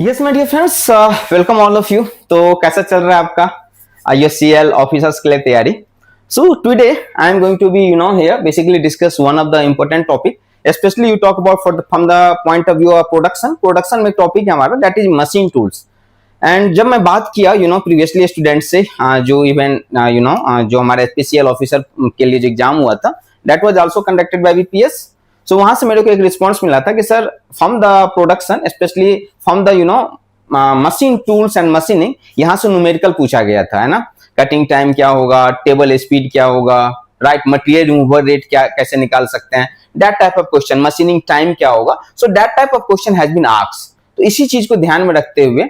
Yes my dear friends, welcome all of you. तो कैसा चल रहा है आपका IOCL ऑफिसर्स के लिए तैयारी? So today I am going to be here basically discuss one of the important topic, specially you talk about from the point of view of production में टॉपिक है हमारा, that is machine tools. And जब मैं बात किया previously student से, जो even जो हमारा स्पेशल ऑफिसर के लिए जो एग्जाम हुआ था, that was also conducted by BPS। सो वहां से मेरे को एक रिस्पॉन्स मिला था कि sir from the production specially from the machine tools and machining, यहाँ से न्यूमेरिकल पूछा गया था, है ना। कटिंग टाइम क्या होगा, टेबल स्पीड क्या होगा, राइट, मटेरियल रिमूवल रेट क्या कैसे निकाल सकते हैं, that type of question, machining time क्या होगा। So that type of question has been asked. तो इसी चीज को ध्यान में रखते हुए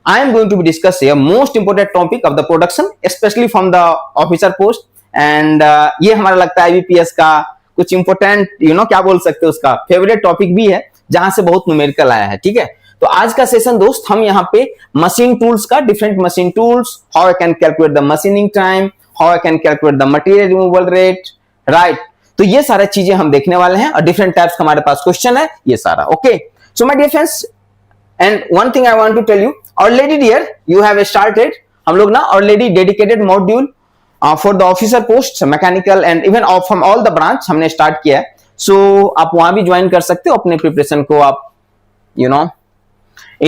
I am going to be discuss here most important topic of the production, especially from the officer post, and ये हमारा लगता है IBPS का कुछ इंपोर्टेंट क्या बोल सकते हैं, उसका फेवरेट टॉपिक भी है, जहां से बहुत न्यूमेरिकल आया है। ठीक है, तो आज का सेशन दोस्त हम यहाँ पे मशीन टूल्स का, different machine tools, how I can calculate the machining time, how I can calculate the material removal rate, right. तो ये सारी चीजें हम देखने वाले हैं और डिफरेंट टाइप्स का हमारे पास क्वेश्चन है ये सारा। Okay, so my dear friends, and one thing I want to tell you, already dear you have started, हम लोग ना already dedicated module for the officer posts, mechanical and even from all the branch हमने start किया है। so आप वहां भी join कर सकते हो, अपने प्रिपरेशन को आप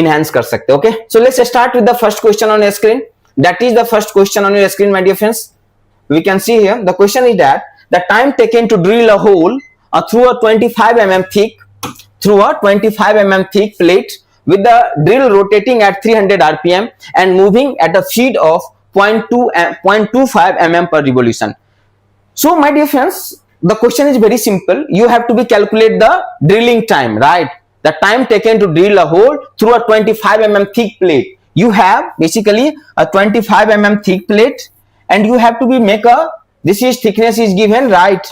enhance कर सकते हो। okay, so let's start with the first question on your screen. That is the first question on your screen, my dear friends. We can see here the question is that the time taken to drill a hole through a 25 mm thick plate with the drill rotating at 300 rpm and moving at a speed of 0.25 mm per revolution. So my dear friends, the question is very simple. You have to be calculate the drilling time, right? The time taken to drill a hole through a 25 mm thick plate. You have basically a 25 mm thick plate and you have to be make a, this is thickness is given, right?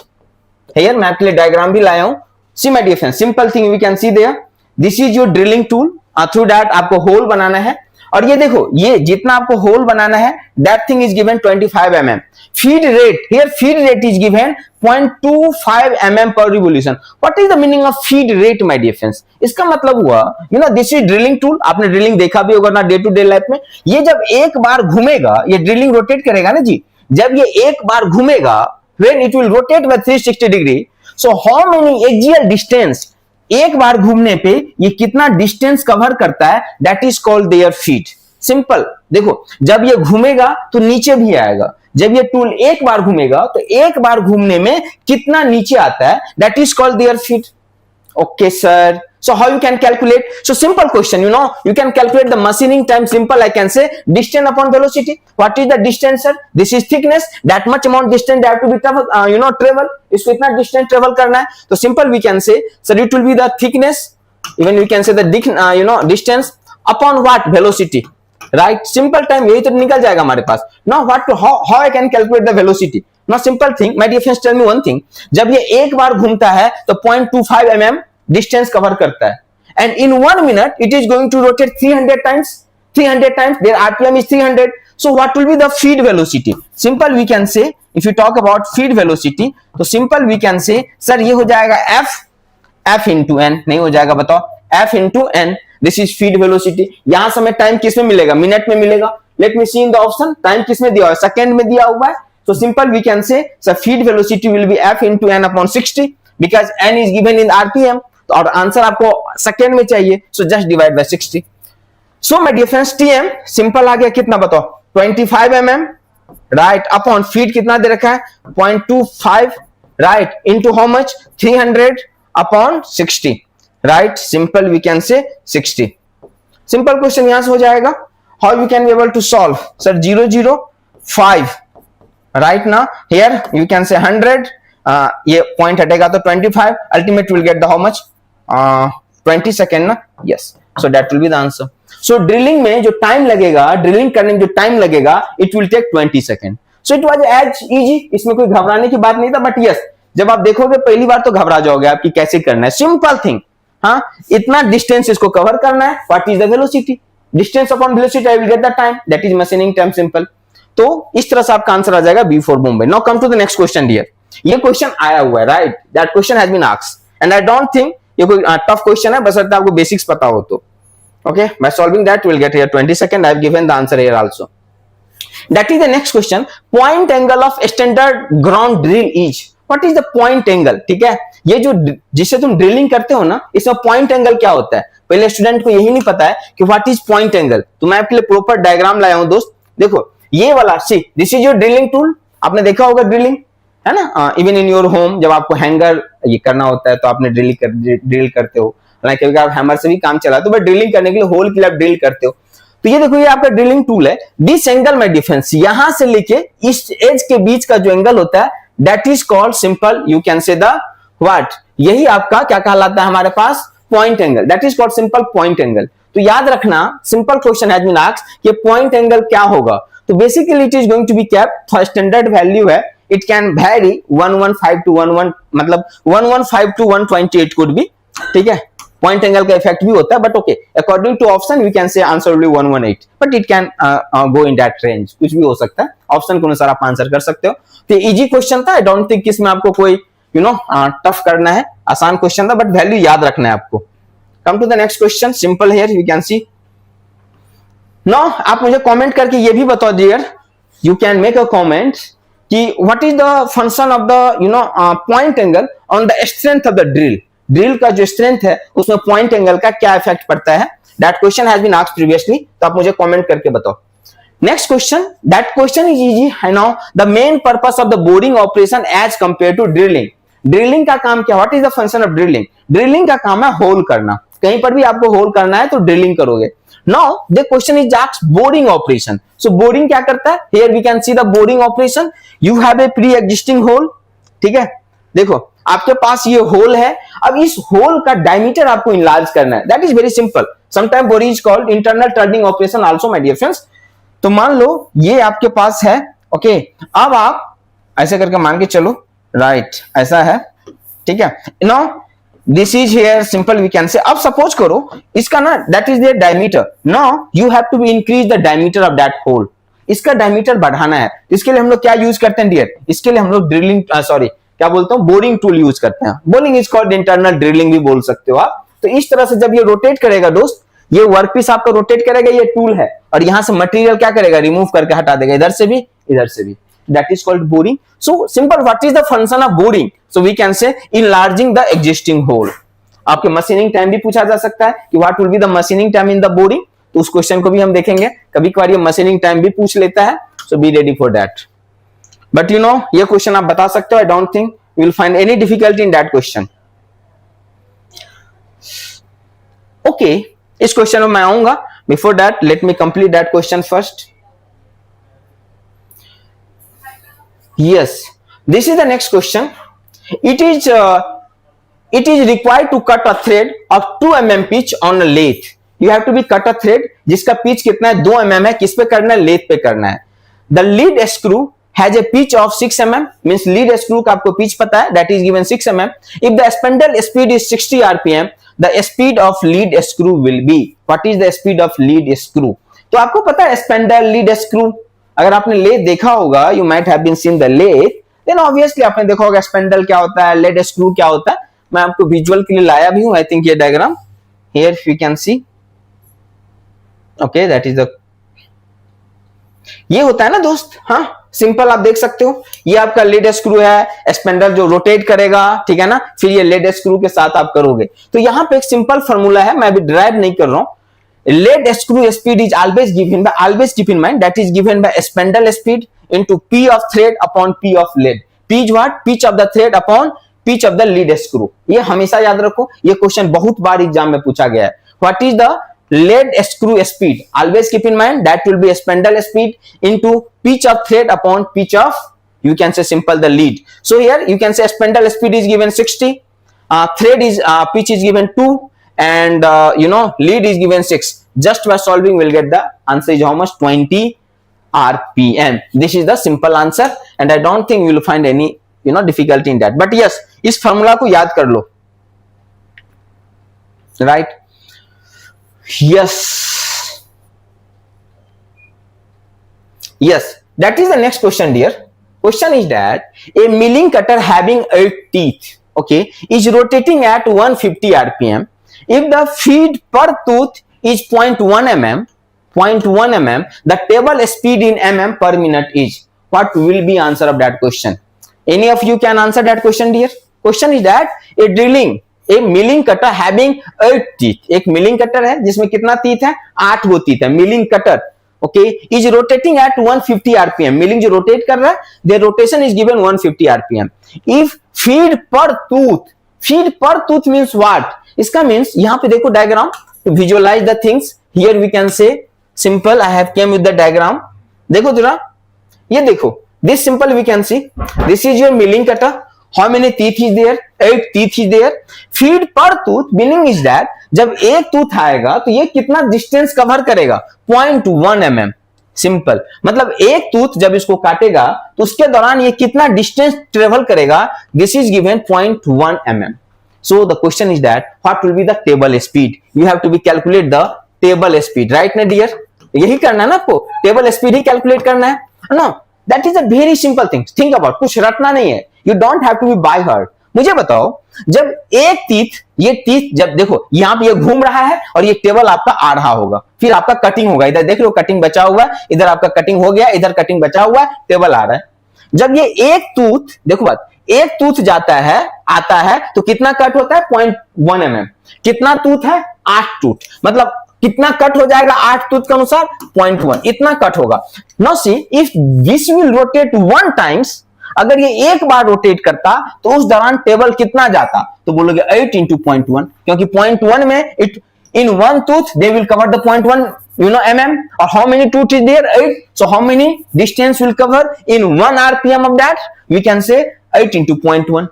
Here मैं आपके लिए diagram भी लाया हूं। See my dear friends, simple thing we can see there. This is your drilling tool. Through that आपको hole बनाना है, और ये देखो, ये जितना आपको होल बनाना है, that thing is given 25 mm। Feed rate, here feed rate is given 0.25 mm per revolution. What is the meaning of feed rate my dear friends? इसका मतलब हुआ दिस इज ड्रिलिंग टूल। आपने ड्रिलिंग देखा भी होगा ना डे टू डे लाइफ में। ये जब एक बार घूमेगा, ये ड्रिलिंग रोटेट करेगा ना जी, जब ये एक बार घूमेगा, when it will rotate bye 360 degree, so how many axial distance, एक बार घूमने पे ये कितना डिस्टेंस कवर करता है, that is called their feet. Simple देखो, जब ये घूमेगा तो नीचे भी आएगा, जब ये टूल एक बार घूमेगा तो एक बार घूमने में कितना नीचे आता है, that is called their feet. Okay sir, so how you can calculate? So simple question, you can calculate the machining time. Simple, I can say distance upon velocity. What is the distance sir? This is thickness, that much amount distance they have to be travel, इसको इतना distance travel करना है, तो simple we can say sir it will be the thickness, even we can say the distance upon what velocity, right? Simple time यही तो निकल जाएगा हमारे पास। Now how I can calculate the velocity? Now simple thing, my dear friends, tell me one thing, जब ये एक बार घूमता है तो 0.25 mm डिस्टेंस कवर करता है, and in 1 minute it is going to rotate 300 times, their RPM is 300। So what will be the feed velocity? Simple we can say, if you talk about feed velocity, तो simple we can say sir ये हो जाएगा f into N, नहीं हो जाएगा बताओ, f into n, this is feed velocity. यहां से हमें टाइम किस में मिलेगा? मिनट में मिलेगा। Let me see in the option, time किस में दिया हुआ है? सेकंड में दिया हुआ है। So simple we can say so feed velocity will be f into n upon 60 because n is given in rpm, और आंसर आपको सेकेंड में चाहिए, so just divide by 60. So my dear friends, tm simple आ गया, कितना बताओ? 25 mm, right, upon feed कितना दे रखा है? 0.25, right, into how much? 300 upon 60, right. Simple we can say 60। Simple question यहां से हो जाएगा। How you can be able to solve? Sir 005, right now here you can say 100, ये पॉइंट हटेगा तो 25, ultimate will get the how much 20 second ना, yes, so that will be the answer. So drilling में जो time लगेगा, drilling करने में जो टाइम लगेगा, it will take 20 second. So it was as easy, इसमें कोई घबराने की बात नहीं था, but yes, जब आप देखोगे पहली बार तो घबरा जाओगे आप कि कैसे करना है। सिंपल थिंग, हाँ, इतना डिस्टेंस इसको कवर करना है, what is the velocity? Distance upon velocity, I will get the time, that is machining time, simple। तो इस तरह से आपका आंसर आ जाएगा B for Bombay। Now come to the next question dear। ये क्वेश्चन आया हुआ है, right, that question has been asked and I don't think ये कोई टफ क्वेश्चन है, बस आपको बेसिक्स पता हो तो। Okay, by solving that we'll get here 20 seconds. I have given the answer here also. That is the next question. Point angle of standard ground drill is. What is the point angle? ठीक है, ये जो जिसे तुम drilling करते हो ना, इसमें पॉइंट एंगल क्या होता है? पहले स्टूडेंट को यही नहीं पता है कि व्हाट इज पॉइंट एंगल। तो मैं आपके लिए प्रॉपर डायग्राम लाया हूं दोस्त। देखो ये वाला, see this is your drilling tool. आपने देखा होगा ड्रिलिंग, है ना, इवन इन योर होम जब आपको हैंगर ये करना होता है तो आपने ड्रिल करते हो। कभी आप हैमर से भी काम चलाते हो, बट ड्रिलिंग करने के लिए होल के लिए आप ड्रिल करते हो। तो ये देखो, ये आपका ड्रिलिंग टूल है। दिस एंगल में डिफरेंस, यहां से लेके इस एज के बीच का जो एंगल होता है, that is called simple, you can say the what, यही आपका क्या कहलाता है हमारे पास, point angle. That is called simple point angle. तो याद रखना, simple question has been asked कि पॉइंट एंगल क्या होगा। तो basically it is going to be kept for standard value है, इट कैन वेरी 115 टू 11, मतलब 115 टू 128 कुड बी, ठीक है। पॉइंट एंगल का इफेक्ट भी होता है, but okay, according to option we can say answer will be 118, but it can go in that range, कुछ भी हो सकता है, ऑप्शन के अनुसार आप आंसर कर सकते हो। तो इजी क्वेश्चन था, आई डोंट थिंक इसमें आपको कोई टफ करना है, आसान क्वेश्चन था, बट वैल्यू याद रखना है आपको। Come to the next question, simple here you can see. Now आप मुझे कमेंट करके ये भी बताओ dear, you can make a comment कि what is the function of the point angle on the strength of the drill. Drill का जो strength है उसमें पॉइंट एंगल का क्या इफेक्ट पड़ता है। That question has been asked previously, तो आप मुझे कमेंट करके बताओ। Next question, that question is easy है now, the main purpose of the boring operation as compare to drilling. Drilling का काम क्या, what is the function of drilling. Drilling का काम है होल करना, कहीं पर भी आपको होल करना है तो ड्रिलिंग करोगे। Now the question is asked boring operation. So boring क्या करता है, here we can see the boring operation. You have a pre existing hole, ठीक है, देखो आपके पास ये होल है, अब इस होल का डायमीटर आपको इनलार्ज करना है। That is very simple, sometime boring is called internal turning operation also my dear friends. तो मान लो ये आपके पास है, ओके, अब आप ऐसे करके मान के चलो, राइट, ऐसा है, ठीक है। Now this is here simple we can say. अब सपोज करो इसका ना, that is there diameter, now you have to increase the diameter of that hole. इसका डायमीटर बढ़ाना है, इसके लिए हम लोग क्या यूज करते हैं डियर, इसके लिए हम लोग ड्रिलिंग क्या बोलता हूं, बोरिंग टूल यूज करते हैं। Boring is called internal drilling भी बोल सकते हो आप। तो इस तरह से जब ये रोटेट करेगा दोस्त, ये वर्कपीस आपका रोटेट करेगा, ये टूल है, और यहां से मटेरियल क्या करेगा, रिमूव करके हटा देगा, इधर से भी इधर से भी। That is called boring. So simple, what is the function of boring, so we can say enlarging the existing hole. आपके मशीनिंग टाइम भी पूछा जा सकता है कि what will be the machining time in the boring, तो उस question को भी हम देखेंगे। कभी कभार ये मशीनिंग टाइम भी पूछ लेता है, so be ready for that. But ये क्वेश्चन आप बता सकते हो, I don't think you will find any difficulty in that question. Okay, इस क्वेश्चन में मैं आऊंगा। Before that, let me complete that question first. Yes, this is the next question. It is required to cut a thread of 2 mm pitch on a lathe. You have to be cut a thread जिसका pitch कितना है, 2 mm है। किस पे करना है, lathe पे करना है। The lead screw has a pitch of 6 mm, means lead screw का आपको pitch पता है, that is given 6 mm. If the spindle speed is 60 rpm, the speed of lead screw will be, what is the speed of lead screw? तो आपको पता है spindle, lead screw, अगर आपने lathe देखा होगा, you might have been seen the lathe, then obviously आपने देखा होगा spindle क्या होता है, lead screw क्या होता है। मैं आपको विजुअल के लिए लाया भी हूं, I think ये diagram here you can see, okay, that is the, ये होता है ना दोस्त, हाँ सिंपल आप देख सकते हो, ये आपका लीड स्क्रू है, स्पेंडल जो रोटेट करेगा, ठीक है ना, फिर ये लीड स्क्रू के साथ आप करोगे। तो यहां पे एक सिंपल फॉर्मूला है, मैं अभी ड्राइव नहीं कर रहा हूं। Lead screw speed is always given by, always keep in mind, that is given bye spindle speed into P of thread upon P of lead. P is what, pitch of the thread upon pitch of the lead screw. ये हमेशा याद रखो, ये question बहुत बार exam में पूछा गया है। What is the lead screw speed, always keep in mind that will be a spindle speed into pitch of thread upon pitch of, you can say simple the lead. So here you can say spindle speed is given 60, thread is pitch is given 2, and lead is given 6. Just by solving we'll get the answer is how much, 20 rpm. This is the simple answer and I don't think you will find any difficulty in that. But yes, इस formula को याद कर लो, right? Yes, that is the next question dear. Question is that a milling cutter having 8 teeth, okay, is rotating at 150 rpm. If the feed per tooth is 0.1 mm, 0.1 mm, the table speed in mm per minute is. What will be answer of that question? Any of you can answer that question, dear? Question is that a drilling, a milling cutter having 8 teeth, एक milling cutter है जिसमें कितना teeth है? 8 गो teeth है. Milling cutter, okay, is rotating at 150 rpm. Milling जो rotate कर रहा है, their rotation is given 150 rpm. If feed per tooth means what? इसका means यहाँ पे देखो diagram, to visualize the things. Here we can say simple. I have came with the diagram. देखो जरा, ये देखो. This simple we can see. This is your milling cutter. How many teeth is there? 8 teeth is there. Feed per tooth meaning is that जब एक tooth आएगा तो ये कितना distance cover करेगा? 0.1 mm. सिंपल, मतलब एक tooth जब इसको काटेगा तो उसके दौरान ये कितना distance travel करेगा? This is given 0.1 mm. So the question is that what will be the table speed? You have to be calculate the table speed, right ना dear? यही करना है ना आपको, table speed ही calculate करना है ना. That is a very simple thing. Think about, कुछ रटना नहीं है. You don't have to be by heart. मुझे बताओ, जब एक टीथ, ये टीथ जब देखो यहाँ पे ये घूम रहा है और ये टेबल आपका आ रहा होगा, फिर आपका कटिंग होगा. इधर देख लो कटिंग बचा हुआ है, इधर आपका कटिंग हो गया, इधर कटिंग बचा हुआ है, टेबल आ रहा है. जब ये एक टूथ, देखो बात, एक टूथ जाता है, आता है तो कितना कट होता है? 0.1 mm. कितना टूथ है? 8 टूथ. मतलब कितना कट हो जाएगा 8 टूथ के अनुसार? 0.1. इतना कट होगा. Now see, if this will rotate 1 times, अगर ये एक बार रोटेट करता तो उस दौरान टेबल कितना जाता? तो बोलोगे 8 into 0.1, क्योंकि 0.1 में it in one tooth they will cover the 0.1 mm, और how many tooth is there? 8. So how many distance will cover in 1 rpm of that? We can say 8 into 0.1.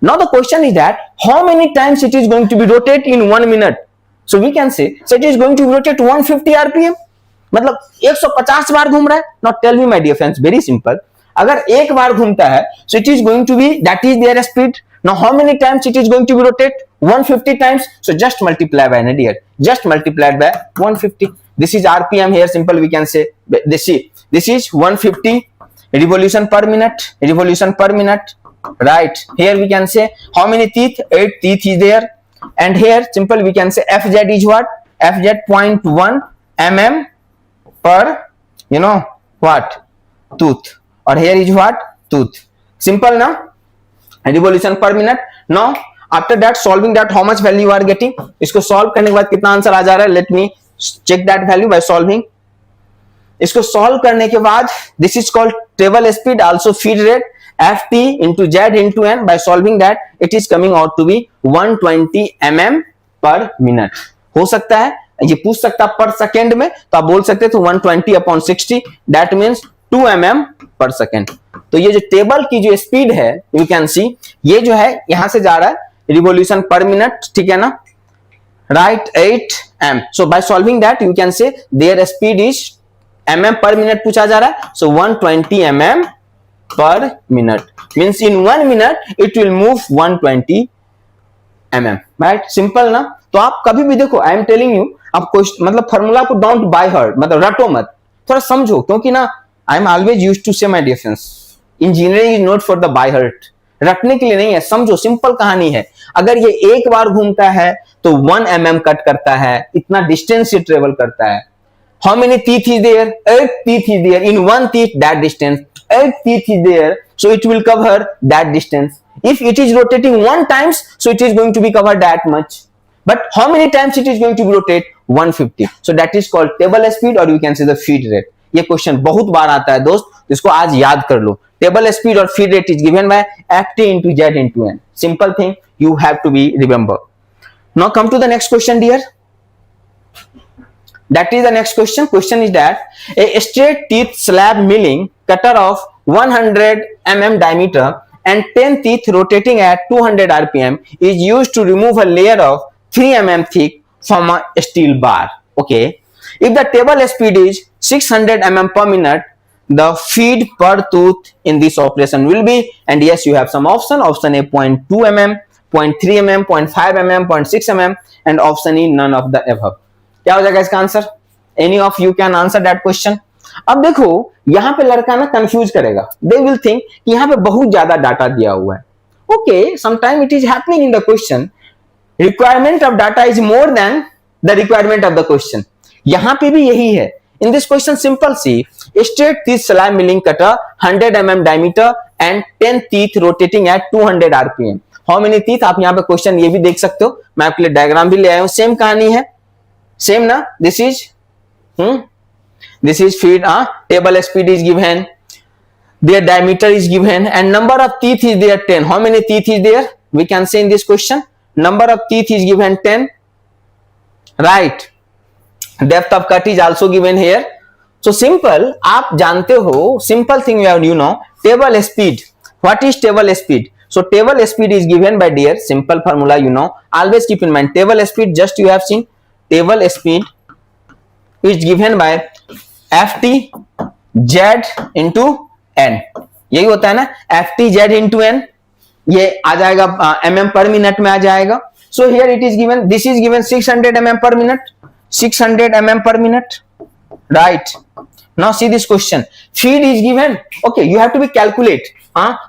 Now the question is that how many times it is going to be rotate in 1 minute? So we can say, so it is going to rotate 150 rpm. मतलब 150 बार घूम रहा है. Now tell me my dear friends, very simple. अगर एक बार घूमता है, so it is going to be, that is their speed. Now how many times it is going to be rotate? 150 times. So just multiply by, dear, just multiplied by 150. This is rpm. Here simple we can say, this is 150 revolution per minute, revolution per minute, right? Here we can say how many teeth? 8 teeth is there. And here simple we can say fz is what? Fz 0.1 mm per, you know what, tooth. Or here is what? Tooth. Simple now, revolution per minute. Now after that solving that, how much value you are getting? इसको solve करने के बाद कितना answer आ जा रहा है? Let me check that value by solving. इसको solve करने के बाद this is called table speed, also feed rate, ft into z into n. By solving that it is coming out to be 120 mm per minute. हो सकता है ये पूछ सकता पर सेकेंड में, तो आप बोल सकते तो 120/60, that means 2 mm per second. तो ये जो टेबल की जो स्पीड है, यू कैन सी, ये जो है यहां से जा रहा है रिवोल्यूशन पर मिनट, ठीक है ना, right, 8 m. So by solving that you can से there speed is mm per minute पूछा जा रहा है. सो 120 mm per minute means in 1 minute it will move 120 mm, right? Simple ना. तो आप कभी भी देखो, आई एम टेलिंग यू, आप मतलब फॉर्मूला को डोंट बाय हार्ट, मतलब रटो मत, थोड़ा समझो, क्योंकि ना I am always used to say my dear friends, engineering is not for the by heart. रटने के लिए नहीं है, समझो, सिंपल कहानी है. अगर ये एक बार घूमता है तो 1 mm कट करता है, इतना डिस्टेंस ये ट्रेवल करता है. How many teeth is there? 8 teeth is there. In one teeth, that distance. 8 teeth is there, so it will cover that distance. If it is rotating 1 times, so it is going to be covered that much. But how many times it is going to be rotate? 150. So that is called table speed, or you can say the feed rate. ये question बहुत बार आता है दोस्त, इसको आज याद कर लो. Table speed और feed rate is given bye ft into z into n. Simple thing you have to be remember. Now come to the next question, dear. That is the next question. Question is that a straight teeth slab milling cutter of 100 mm diameter and 10 teeth rotating at 200 rpm is used to remove a layer of 3 mm thick from a steel bar. Okay. If the table speed is 600 mm per minute, the feed per tooth in this operation will be, and yes, you have some option. Option A 0.2 mm, 0.3 mm, 0.5 mm, 0.6 mm, and option E none of the above. क्या हो जाएगा इसका answer? Any of you can answer that question. अब देखो यहां पे लड़का ना कंफ्यूज करेगा. दे विल थिंक कि यहां पे बहुत ज्यादा डाटा दिया हुआ है. Okay, sometime it is happening in the question, requirement of data is more than the requirement of the question. यहां पे भी यही है। In this question simple see, straight teeth slab milling cutter 100 mm diameter and 10 teeth rotating at 200 rpm। How many teeth, आप यहाँ पे question ये भी देख सकते हो, मैं आपके लिए डायग्राम भी ले आया हूं। सेम कहानी है, सेम ना। This is feed, table speed is given, their diameter is given and number of teeth is there 10। how many teeth is there, we can say in this question, number of teeth is given 10, right? depth of cut is also given here। so simple, आप जानते हो, simple thing you know, table speed, what is table speed? so table speed is given by, dear, simple formula you know, always keep in mind, table speed, just you have seen, table speed is given by ft z into n, यही होता है ना, ft z into n, ये आ जाएगा mm per minute में आ जाएगा। so here it is given, this is given 600 mm per minute, 600 mm per minute, right? now see this question, feed is given, okay, you have to be calculate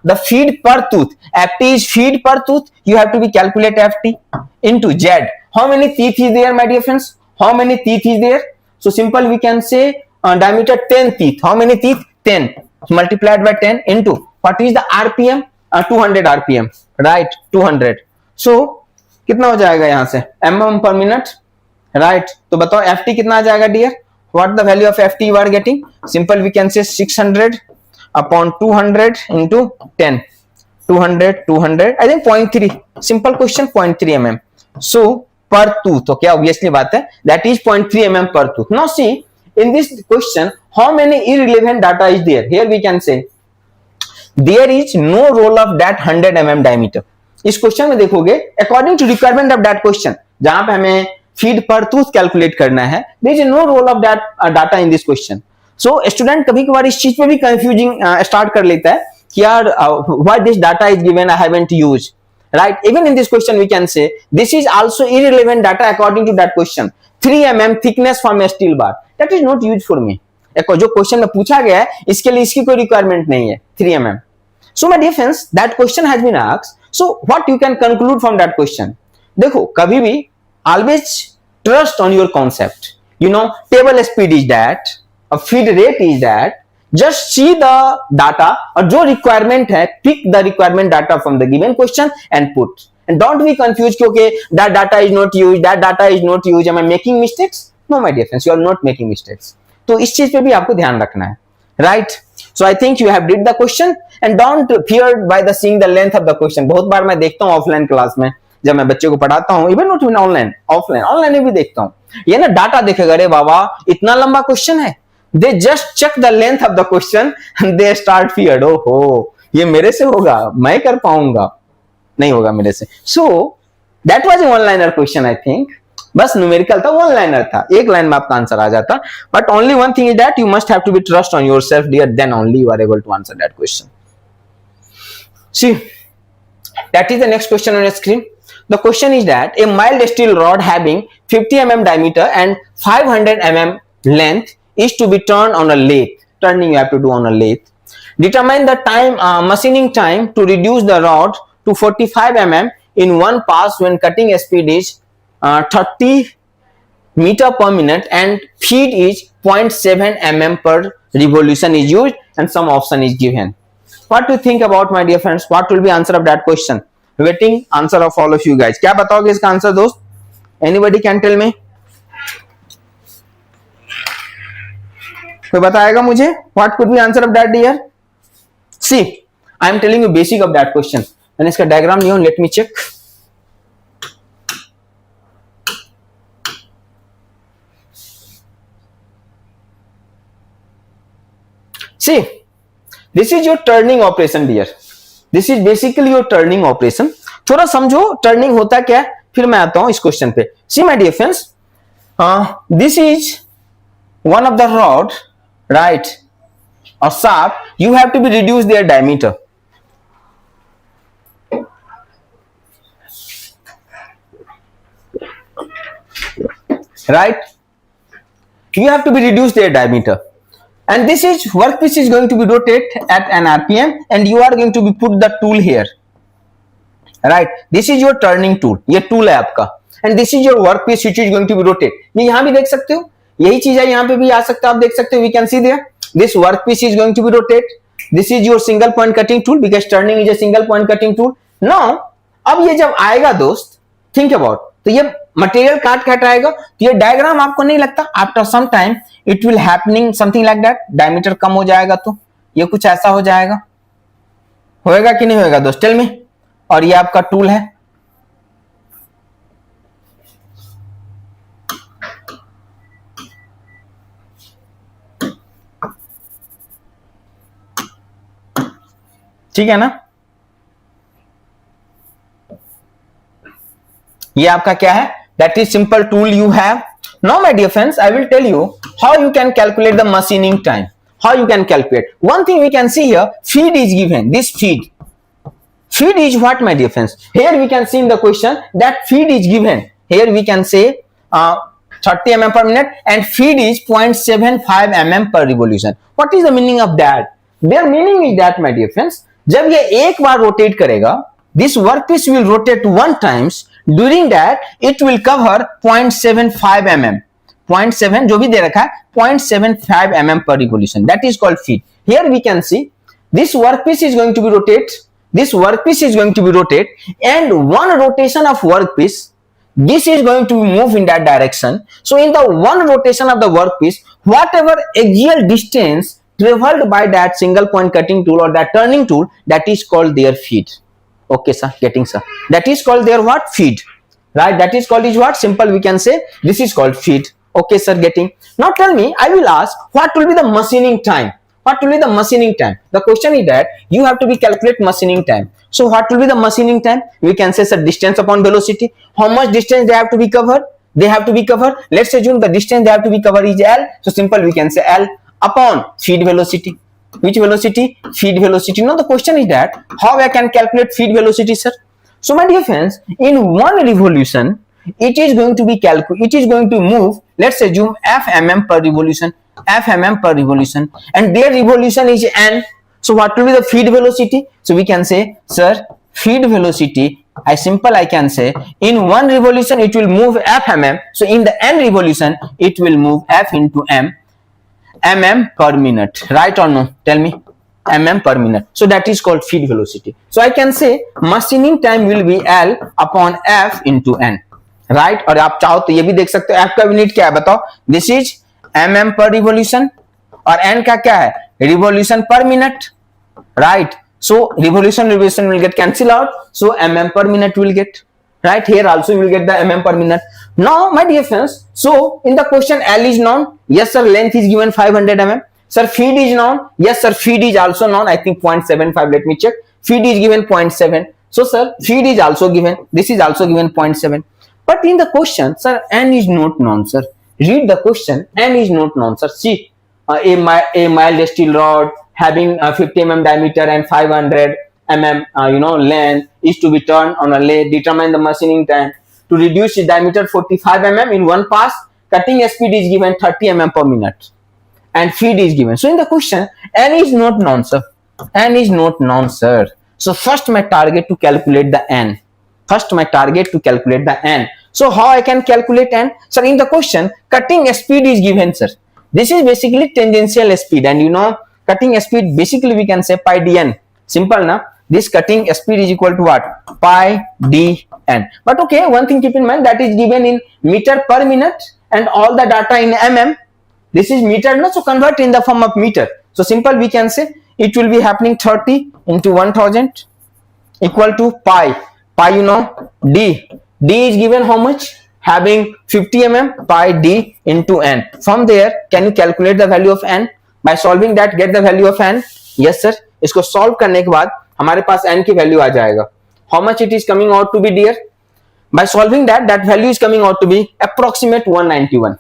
the feed per tooth, ft is feed per tooth, you have to be calculate ft into z, how many teeth is there my dear friends, how many teeth is there? so simple, we can say diameter 10 teeth, how many teeth, 10 multiplied by 10 into what is the rpm, 200 rpm, right? 200, so कितना हो जाएगा यहां से, mm per minute, right? तो बताओ ft कितना आ जाएगा dear, what the value of ft you are getting? simple, we can say 600 upon 200 into 10, 200 I think 0.3, simple question, 0.3 mm, so per tooth, okay, obviously बात है, that is 0.3 mm per tooth। now see in this question, how many irrelevant data is there? here we can say there is no role of that 100 mm diameter। इस question में देखोगे, according to requirement of that question, जहां पे हमें feed per tooth calculate करना है, there is no role of that data in this question. सो student कभी कभार इस चीज पे भी कंफ्यूजिंग स्टार्ट कर लेता है कि यार why this data is given, I haven't used, right? even in this question we can say this is also irrelevant data according to that question, 3 mm thickness from a steel bar, that is not used for me। जो question में पूछा गया है इसके लिए इसकी कोई requirement नहीं है, 3 mm। so my dear friends, that question has been asked, so what you can conclude from that question? देखो कभी भी always trust on your concept, you know, table speed is that, a feed rate is that, just see the data और जो requirement है, pick the requirement data from the given question and put, and don't be confused क्योंकि that data is not used, that data is not used, am I making mistakes? no my dear friends, you are not making mistakes। तो इस चीज पे भी आपको ध्यान रखना है, right? so I think you have did the question and don't fear by the seeing the length of the question। बहुत बार मैं देखता हूँ ऑफलाइन क्लास में जब मैं बच्चे को पढ़ाता हूँ, even not even online, online में भी देखता हूँ, ये ना डाटा देखेगा, अरे बाबा इतना लंबा क्वेश्चन है, they just check the length of the question and they start feared, ओहो ये मेरे से होगा, मैं कर पाऊंगा, नहीं होगा मेरे से। so that was a one liner question I think, बस न्यूमेरिकल था, वन लाइनर था, एक लाइन में आपका आंसर आ जाता, but only one thing is that you must have to be trust on yourself dear, then only you are able to answer that question. See that is the next question on your screen। the question is that a mild steel rod having 50 mm diameter and 500 mm length is to be turned on a lathe, turning you have to do on a lathe, determine the time machining time to reduce the rod to 45 mm in one pass when cutting speed is 30 meter per minute and feed is 0.7 mm per revolution is used and some option is given। what do you think about my dear friends, what will be answer of that question? waiting answer of all of you guys, क्या बताओगे इसका answer दोस्त? anybody can tell me, कोई बताएगा मुझे what could be answer of that dear? see I am telling you basic of that question, and इसका diagram नहीं हो, let me check। see this is your turning operation dear, this is basically your turning operation। थोड़ा समझो turning होता क्या है, फिर मैं आता हूं इस क्वेश्चन पे। see my dear friends, this is one of the rod, right, or shaft, you have to be reduce their diameter, right, you have to be reduce their diameter, and this is workpiece is going to be rotate at an rpm and you are going to be put the tool here, right? this is your turning tool, ये tool है आपका। and this is your workpiece which is going to be rotate. ये यहाँ भी देख सकते हो, यही चीज है यहाँ पे भी आ सकता है, आप देख सकते हो, we can see there this workpiece is going to be rotate. This is your single point cutting tool because turning is a single point cutting tool. Now अब ये जब आएगा दोस्त, think about, तो ये मटेरियल काट आएगा, तो ये डायग्राम आपको नहीं लगता after some time it will happening something like that, diameter कम हो जाएगा तो ये कुछ ऐसा हो जाएगा, होएगा कि नहीं होएगा दोस्त, टेल मी। और ये आपका टूल है, ठीक है ना, ये आपका क्या है, that is simple tool you have. Now my dear friends, I will tell you how you can calculate the machining time. How you can calculate. One thing we can see here, feed is given. This feed is what, my dear friends? Here we can see in the question that feed is given. Here we can say 30 mm per minute and feed is 0.75 mm per revolution. What is the meaning of that? Their meaning is that, my dear friends, जब ये एक बार rotate करेगा, this workpiece will rotate one times. During that, it will cover 0.75 mm. 0.7 जो भी दे रखा है 0.75 mm per revolution. That is called feed. Here we can see this workpiece is going to be rotate. This workpiece is going to be rotate, and one rotation of workpiece, this is going to move in that direction. So in the one rotation of the workpiece, whatever axial distance traveled by that single point cutting tool or that turning tool, that is called their feed. Okay sir, getting sir, that is called their what, feed, right? That is called is what, simple we can say this is called feed. Okay sir, getting. Now tell me, I will ask what will be the machining time. What will be the machining time? The question is that you have to be calculate machining time. So what will be the machining time? We can say sir, distance upon velocity. How much distance they have to be covered? They have to be covered, let's assume the distance they have to be covered is L. So simple we can say L upon feed velocity. Which velocity? Feed velocity. Now the question is that how I can calculate feed velocity, sir? So my dear friends, in one revolution, it is going to be it is going to move, let's assume f mm per revolution, f mm per revolution, and their revolution is n. So what will be the feed velocity? So we can say, sir, feed velocity, I can say in one revolution it will move f mm. So in the n revolution it will move f into m, mm per minute, right or no? Tell me, mm per minute. So that is called feed velocity. So I can say machining time will be L upon f into n, right? और आप चाहो तो ये भी देख सकते हो f का यूनिट क्या है बताओ, this is mm per revolution और n का क्या है, revolution per minute, right? So revolution will get cancel out, so mm per minute will get, right? Here also you will get the mm per minute. Now my dear friends, so in the question L is known, yes sir, length is given 500 mm. Sir, feed is known, yes sir, feed is also known, I think 0.75, let me check, feed is given 0.7. So sir, feed is also given, this is also given 0.7. But in the question, sir, n is not known, sir. Read the question, n is not known, sir. See, a mild steel rod having 50 mm diameter and 500 mm length is to be turned on a lathe. Determine the machining time. To reduce the diameter 45 mm in one pass, cutting speed is given 30 mm per minute and feed is given. So in the question, n is not known, sir. N is not known, sir. So first my target to calculate the n. First my target to calculate the n. So how I can calculate n? Sir, in the question, cutting speed is given, sir. This is basically tangential speed, and cutting speed basically we can say pi dn. Simple na? This cutting speed is equal to what? Pi dn. But okay, one thing keep in mind, that is given in meter per minute and all the data in mm. This is meter, no? So convert in the form of meter. So simple we can say it will be happening 30 into 1000 equal to pi. Pi d. D is given how much? Having 50 mm, pi d into n. From there, can you calculate the value of n? By solving that, get the value of n. Yes sir. इसको solve करने के बाद हमारे पास n की value आ जाएगा. How much it is coming out to be, dear? By solving that value is coming out to be approximate 191.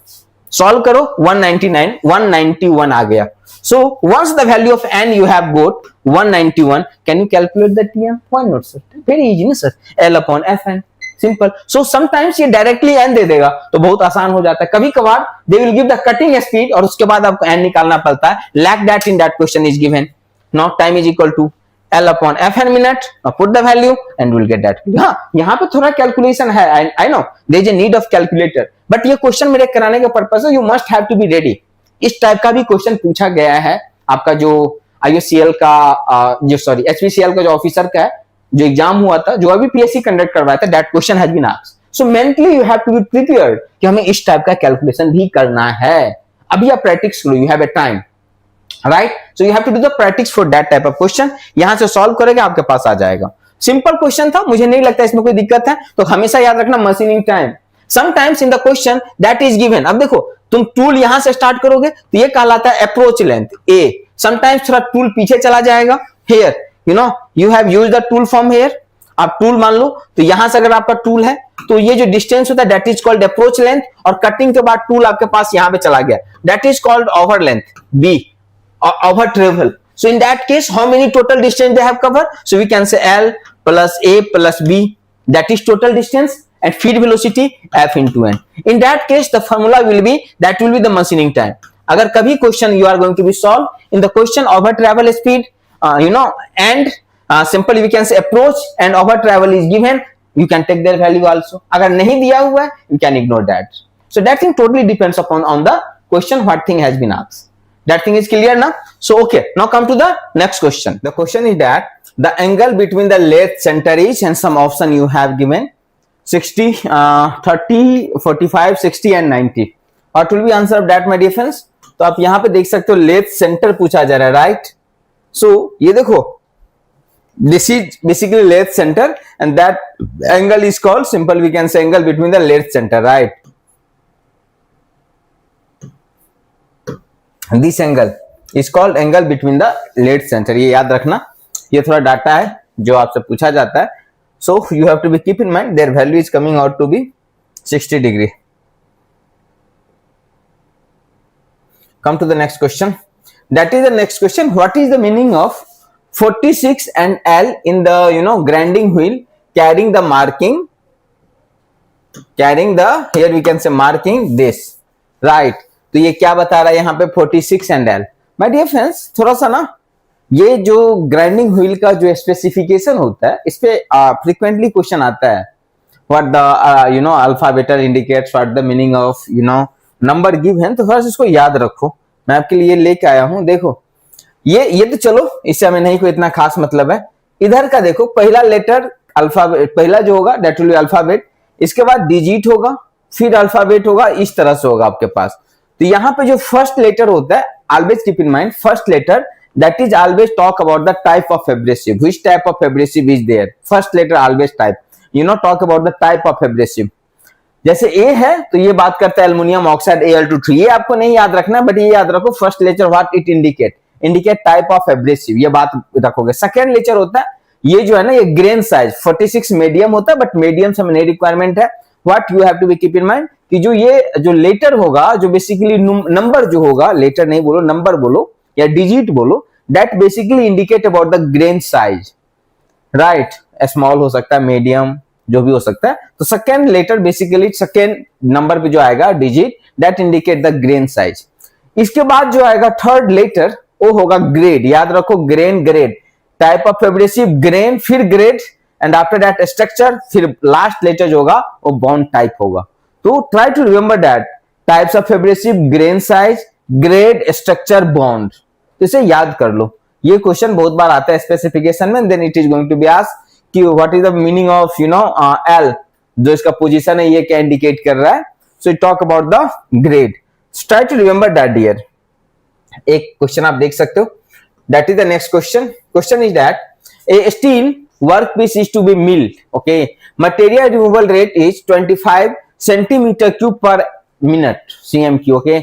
Solve करो 199, 191 आ गया. So once the value of n you have got 191, can you calculate the Tm? Why not, sir? Very easy, sir. L upon Fn. Simple. So sometimes ये directly n दे देगा तो बहुत आसान हो जाता है. कभी कभार they will give the cutting speed और उसके बाद आपको n निकालना पड़ता है. Like that in that question is given. Now time is equal to L upon Fn minute, put the value and we'll get that. हाँ, यहाँ पे थोड़ा कैलकुलेशन है, I know there is a need of calculator, but ये question मेरे कराने का purpose है, you must have to be ready. इस टाइप का भी क्वेश्चन पूछा गया है आपका जो IOCL का HPCL का जो ऑफिसर का है, जो एग्जाम हुआ था, जो अभी PSC कंडक्ट करवाया था, that question has been asked. So mentally you have to be prepared कि हमें इस टाइप का कैलकुलेशन भी करना है. अभी आप प्रैक्टिस करो, you have a time. Right, so you have to do the practice for that type of question. यहां से सॉल्व करेगा, आपके पास आ जाएगा. सिंपल क्वेश्चन था, मुझे नहीं लगता इसमें कोई दिक्कत है. तो हमेशा याद रखना machining time. Sometimes in the question that is given. अब देखो, तुम टूल यहां से स्टार्ट करोगे तो ये कहलाता है अप्रोच लेंथ ए. समटाइम्स थोड़ा टूल पीछे चला जाएगा. Here you have used the tool from here. आप टूल मान लो, तो यहां से अगर आपका टूल है तो ये जो डिस्टेंस होता है that is called approach length. और कटिंग के बाद टूल आपके पास यहां पे चला गया, that is called over length b. Over travel. So in that case, how many total distance they have covered? So we can say L plus A plus B, that is total distance, and feed velocity F into N. In that case, the formula will be the machining time. अगर कभी question you are going to be solved in the question over travel speed, and simply we can say approach and over travel is given. You can take their value also. अगर नहीं दिया हुआ है, you can ignore that. So that thing totally depends on the question what thing has been asked. That thing is clear now. So okay, now come to the next question. The question is that the angle between the lathe center is, and some option you have given 60, 30, 45, 60 and 90. What will be answer of that, my dear friends? तो आप यहाँ पे देख सकते हो lathe centre पूछा जा रहा है, राइट. सो ये देखो, this is basically lathe center and that angle is called, simple we can say angle between the lathe center, right. This angle is called angle between the lathe center. ये याद रखना, ये थोड़ा डाटा है जो आपसे पूछा जाता है. So you have to be keep in mind their value is coming out to be 60 degree. Come to the next question. That is the next question. What is the meaning of 46 and L in the grinding wheel carrying the marking? Here we can say marking this, right. तो ये क्या बता रहा है यहाँ पे 46 and l. My dear friends, थोड़ा सा ना ये जो ग्राइंडिंग व्हील का जो स्पेसिफिकेशन होता है, इस पे फ्रीक्वेंटली क्वेश्चन आता है. What the alphabetical indicates, what the meaning of number given. तो थोड़ा सा इसको याद रखो, मैं आपके लिए लेके आया हूं. देखो ये तो चलो, इससे हमें नहीं कोई इतना खास मतलब है. इधर का देखो, पहला लेटर अल्फाबेट, पहला जो होगा दैट विल बी अल्फाबेट, इसके बाद डिजिट होगा, फिर अल्फाबेट होगा, इस तरह से होगा आपके पास. तो यहाँ पे जो फर्स्ट लेटर होता है, always keep in mind first letter that is always talk about the type of abrasive. Which type of abrasive is there? First letter always type, talk about the type of abrasive. जैसे a है तो ये बात करता है aluminium oxide Al2-3. ये आपको नहीं याद रखना, बट ये याद रखो first letter what it indicate type of abrasive, ये बात रखोगे. सेकेंड लेटर होता है, ये जो है ना, ये ग्रेन साइज 46 मीडियम होता है, बट मीडियम से हमें नहीं रिक्वायरमेंट है. What you have to be keep in mind कि जो लेटर होगा, जो बेसिकली नंबर जो होगा, लेटर नहीं बोलो, नंबर बोलो या डिजिट बोलो, that basically indicate about the grain size, right. Small हो सकता है, मीडियम, जो भी हो सकता है. तो second letter basically second number पे जो आएगा digit, that indicate the grain size. इसके बाद जो आएगा थर्ड लेटर, वो होगा ग्रेड. याद रखो, grain, grade, type of abrasive, grain, फिर grade, and after that structure, फिर लास्ट लेटर जो होगा वो बॉन्ड टाइप होगा. तो try to remember that types of abrasive, grain size, grade, structure, bond. तो इसे याद कर लो. ये क्वेश्चन बहुत बार आता है स्पेसिफिकेशन में. Then it is going to be asked कि what is the meaning of L, जो इसका पोजीशन है ये क्या इंडिकेट कर रहा है. So it talk about the grade. Try to remember that dear. एक क्वेश्चन आप देख सकते हो, that is the next question. Question is that a steel workpiece is to be milled. Okay, material removal rate is 25 centimeter cube per minute, cmq. Okay,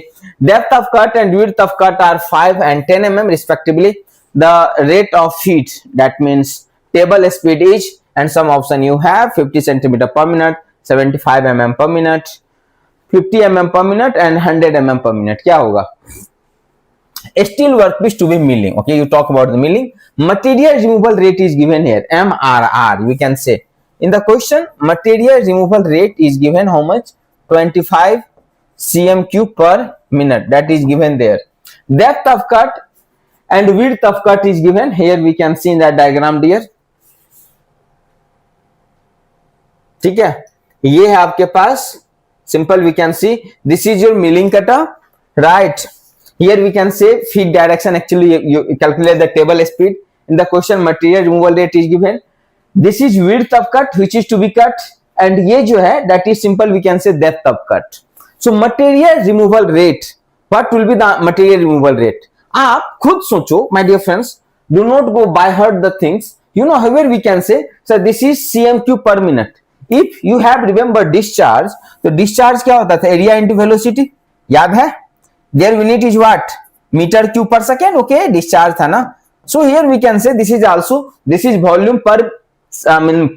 depth of cut and width of cut are 5 and 10 mm respectively. The rate of feed, that means table speed is, and some option you have 50 centimeter per minute, 75 mm per minute, 50 mm per minute and 100 mm per minute. क्या होगा? Steel workpiece to be milling. Okay, you talk about the milling. Material removal rate is given here, MRR. We can say in the question, material removal rate is given how much? 25 cm cube per minute. That is given there. Depth of cut and width of cut is given. Here we can see in that diagram dear. ठीक है, ये है आपके पास simple. We can see this is your milling cutter, right? Here we can say feed direction. Actually you calculate the table speed. In the question material removal rate is given. This is width of cut which is to be cut, and ये जो है that is simple we can say depth of cut. So material removal rate, what will be the material removal rate? आप खुद सोचो my dear friends, do not go by heart the things. You know, however we can say so this is cm³ per minute. If you have remember discharge, तो discharge क्या होता था? area into velocity, याद है? Their unit is what? meter cube per second. Okay, discharge था ना. So here we can say this is also, this is volume per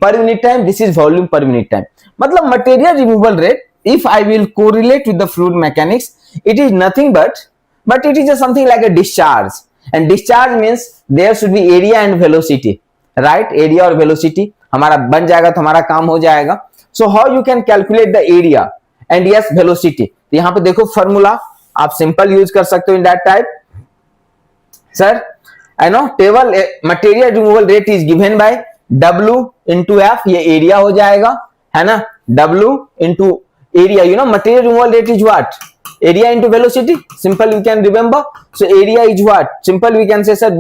per unit time, this is volume per minute time. मतलब material removal rate, if I will correlate with the fluid mechanics, it is nothing but it is just something like a discharge, and discharge means there should be area and velocity, right? area और velocity हमारा बन जाएगा तो हमारा काम हो जाएगा. So how you can calculate the area and yes velocity? तो यहाँ पे देखो फॉर्मूला आप सिंपल यूज कर सकते हो in that type. Sir I know table material removal rate is given by W into F, ये एरिया हो जाएगा है ना. W into area, you know material removal rate is what? Area into velocity. Simple you can remember. So area is what? Simple we can say sir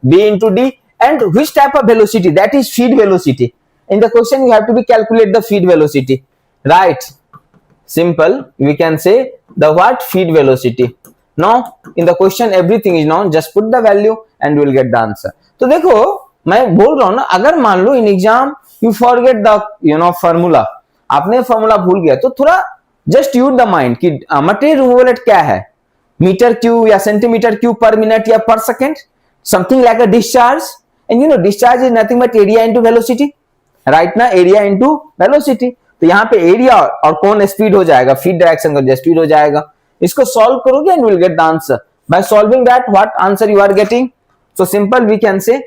B into D, and which type of velocity? That is feed velocity. In the question you have to be calculate the feed velocity, right? Simple we can say the what? Feed velocity. Now in the question everything is known, just put the value and you will get the answer. तो देखो मैं बोल रहा हूं ना, अगर मान लो in exam you forget the you know formula, आपने फॉर्मूला भूल गया, तो थोड़ा जस्ट यूज द माइंड कि मटेरियल रिमूवल रेट क्या है, मीटर क्यूब या सेंटीमीटर क्यूब पर मिनट या per second, something like a discharge. And you know discharge is nothing but area into velocity, right ना. एरिया इनटू वेलोसिटी, तो यहाँ पे area और कौन स्पीड हो जाएगा? फीड डायरेक्शन का स्पीड हो जाएगा. इसको सॉल्व करोगे and will get the answer. By solving that what answer you are getting? So simple we can say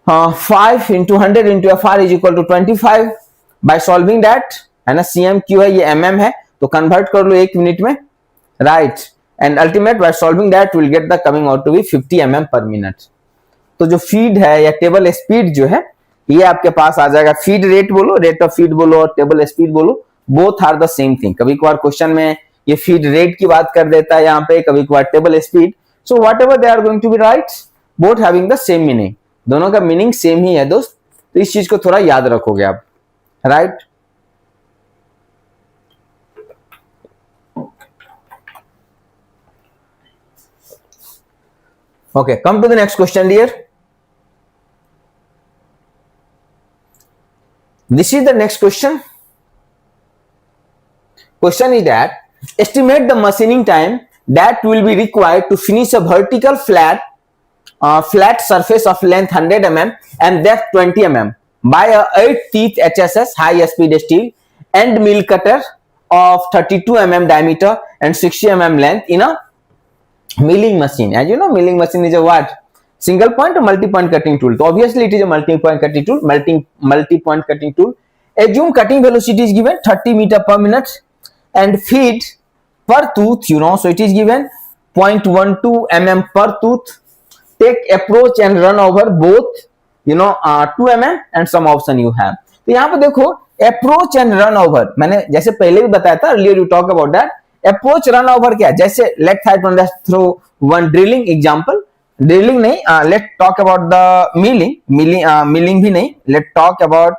5 into 100 into FR is equal to 25. Bye solving that है ना, cm³ है, ये mm है, तो कन्वर्ट कर लो 1 minute में, right. And ultimate by solving that will get the coming out to be 50 mm per minute. तो जो फीड है या टेबल स्पीड जो है ये आपके पास आ जाएगा. फीड रेट बोलो, रेट ऑफ फीड बोलो और टेबल स्पीड बोलो, both are the same thing. कभी कभार क्वेश्चन में ये फीड रेट की बात कर देता है यहाँ पे, कभी कभार table speed. So whatever they are going to be right, both having the same meaning. दोनों का मीनिंग सेम ही है दोस्त, तो इस चीज को थोड़ा याद रखोगे आप, right. Okay, come to the next question dear. This is the next question. Question is that estimate the machining time that will be required to finish a vertical flat surface of length 100 mm and depth 20 mm by a 8 teeth HSS high speed steel and mill cutter of 32 mm diameter and 60 mm length in a milling machine. As you know, milling machine is a what? Single point or multi-point cutting tool. So obviously it is a multi-point cutting tool. Multi-point cutting tool. Assume cutting velocity is given 30 meter per minute and feed per tooth. You know, so it is given 0.12 mm per tooth. Take approach and run over both. You know, 2 mm and some option you have. तो यहाँ पे देखो approach and run over. मैंने जैसे पहले भी बताया था, earlier you talk about that. Approach run over क्या? जैसे let throw one drilling example, drilling नहीं, let talk about the milling भी नहीं, let talk about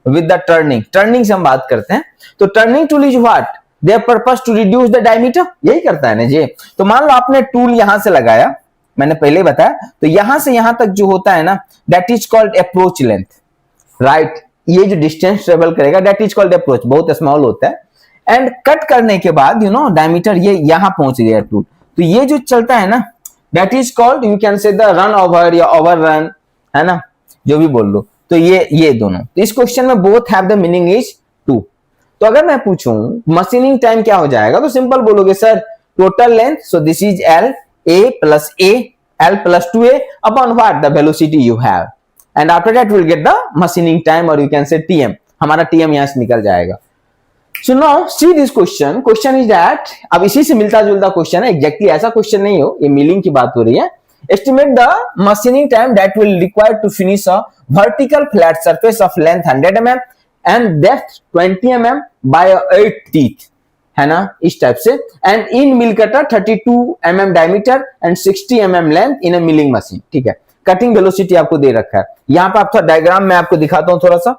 with the turning से हम बात करते हैं. तो turning tool is what? Their purpose to reduce the diameter, यही करता है ना जी. तो मान लो आपने टूल यहां से लगाया, मैंने पहले बताया, तो यहां से यहां तक जो होता है ना, that is called approach length, right. ये जो डिस्टेंस ट्रेवल करेगा दैट इज कॉल्ड अप्रोच, बहुत स्मॉल होता है. एंड कट करने के बाद यू नो डायमीटर ये यहां पहुंच गया टूल, तो ये जो चलता है ना that is called you can say the run over या ओवर रन, है ना, जो भी बोल लो. तो ये दोनों, तो इस क्वेश्चन में both have the meaning is 2. तो अगर मैं पूछूं मशीनिंग टाइम क्या हो जाएगा, तो सिंपल बोलोगे sir total length, so this is L A plus A L plus 2A upon what? The velocity you have, and after that we'll get the machining time or you can say TM. हमारा TM यहां से निकल जाएगा. So now see this question. Question is that, अब इसी से मिलता जुलता क्वेश्चन है, एग्जैक्टली ऐसा क्वेश्चन नहीं हो, ये मिलिंग की बात हो रही है. estimate the machining time that will require to finish a vertical flat surface of length 100 mm and depth 20 mm by 8 teeth, है ना, इस टाइप से, and in mill cutter 32 mm diameter and 60 mm length in a milling machine. ठीक है, cutting velocity आपको दे रखा है। यहाँ पे आपका डायग्राम मैं आपको दिखाता हूँ थोड़ा सा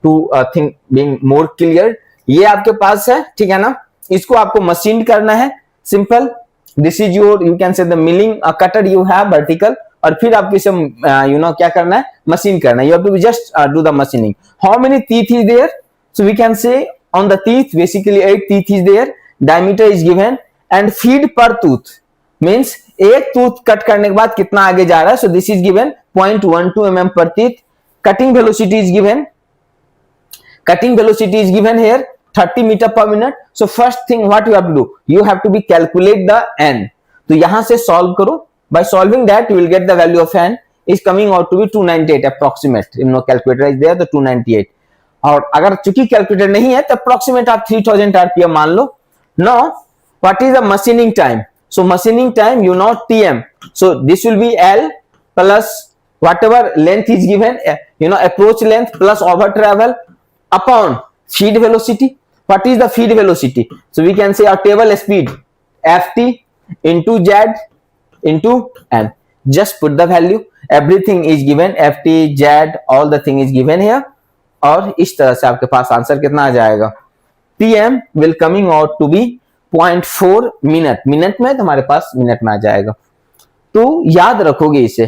to think being more clear. ये आपके पास है, ठीक है ना, इसको आपको मशीन करना है, simple. This is your, you can say the milling cutter you have vertical, और फिर आपको इसे यू नो क्या करना है, मशीन करना है। You have to just do the machining. How many teeth is there? So we can say on the teeth basically 8 teeth is there, diameter is given and feed per tooth means एक tooth cut करने के बाद कितना आगे जा रहा है। so this is given 0.12 mm per teeth. cutting velocity is given, cutting velocity is given here 30 meter per minute. so first thing what you have to do, you have to be calculate the n. तो यहां से solve करो, by solving that you will get the value of n is coming out to be 298 approximate, you know calculator is there, the 298। और अगर चूंकि calculator नहीं है तो अप्रोक्सीमेट आप 3000 आरपीएम मान लो। No what is the machining time? So machining time you know TM, so this will be L plus whatever length is given, you know approach length plus over travel upon feed velocity. What is the feed velocity? So we can say our table speed ft into z into n, just put the value, everything is given, ft z all the thing is given here, और इस तरह से आपके पास answer कितना आ जाएगा, pm will coming out to be 0.4 minute, minute में तुम्हारे पास minute में आ जाएगा। तो याद रखोगे इसे।